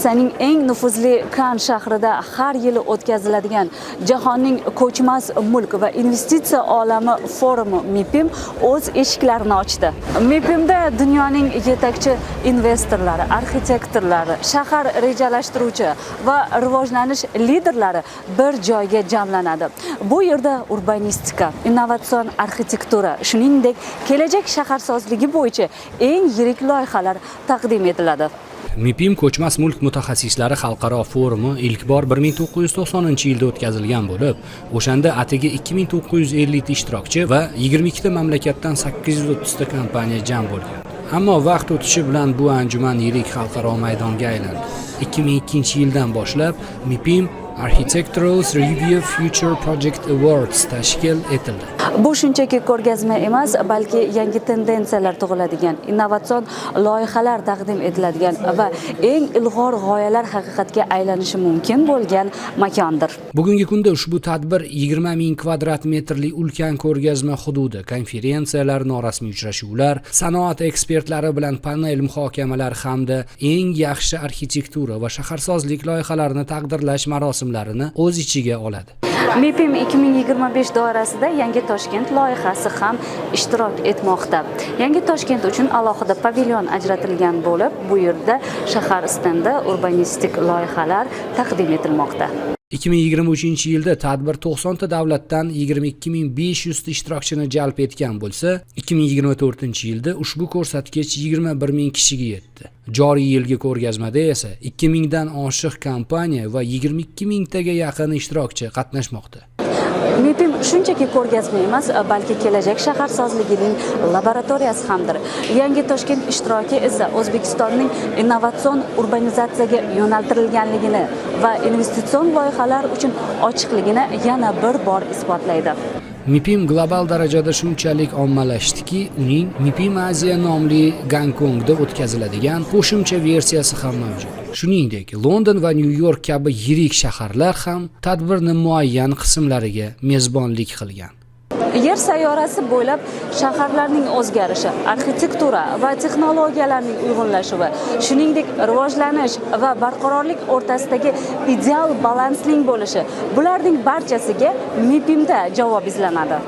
Fransiyaning eng nufuzli Kann shahrida har yili o'tkaziladigan Jahonning ko'chmas mulk va investitsiya olami forumi MIPIM o'z eshiklarini ochdi. MIPIMda dunyoning yetakchi investorlari, arxitektorlari, shahar rejalashtiruvchi va rivojlanish liderlari bir joyga jamlanadi. Bu yerda urbanistika, innovatsion arxitektura, shuningdek, kelajak shaharsozligi bo'yicha eng yirik loyihalar taqdim etiladi. MIPIM ko'chmas mulk mutaxassislari xalqaro forumi ilk bor 1990-yilda o'tkazilgan bo'lib, o'shanda atigi 2950 ta ishtirokchi va 22 ta mamlakatdan 830 ta kompaniya jam bo'lgan. Ammo vaqt o'tishi bilan bu anjuman yirik xalqaro maydonga aylandi. 2002-yildan boshlab MIPIM Architectural Review Future Project Awards tashkil etildi. Bu shunchaki ko'rgazma emas, balki yangi tendensiyalar tug'iladigan, innovatsion loyihalar taqdim etiladigan va eng ilg'or g'oyalar haqiqatga aylanishi mumkin bo'lgan makondir. Bugungi kunda ushbu tadbir 20 ming kvadrat metrli ulkan ko'rgazma hududi, konferensiyalar, norasmiy uchrashuvlar, sanoat ekspertlari bilan panel muhokamalar hamda eng yaxshi arxitektura va shaharsozlik loyihalarini taqdirlash marosimlarini o'z ichiga oladi. MIPIM 2025 doirasida Yangi Toshkent loyihasi ham ishtirok etmoqda. Yangi Toshkent uchun alohida pavilyon ajratilgan bo'lib, bu yerda shahar stendi urbanistik loyihalar taqdim etilmoqda. 2023-yilda tadbir 90 ta davlatdan 22500 ta ishtirokchini jalb etgan bo'lsa, 2024-yilda ushbu ko'rsatkich 21000 kishiga yetdi. Joriy yilgi ko'rgazmada esa 2000 dan oshiq kompaniya va 22000 taga yaqin ishtirokchi qatnashmoqda. MIPIM shunchaki ko'rgazma emas, balki kelajak shaharsozligining laboratoriyasi hamdir. Yangi Toshkent ishtiroki esa O'zbekistonning innovatsion urbanizatsiyaga yo'naltirilganligini va investitsion loyihalar uchun ochiqligini yana bir bor isbotlaydi. MIPIM global darajada shunchalik ommalashdiki, uning MIPIM Asia nomli Gonkongda o'tkaziladigan qo'shimcha versiyasi ham mavjud. Shuningdek, London va Nyu-York kabi yirik shaharlar ham tadbirni muayyan qismlariga mezbonlik qilgan. Yer sayyorasi bo'ylab shaharlarning o'zgarishi, arxitektura va texnologiyalarning uyg'unlashuvi, shuningdek rivojlanish va barqarorlik o'rtasidagi ideal balansning bo'lishi, bularning barchasiga MIPIMda javob izlanadi.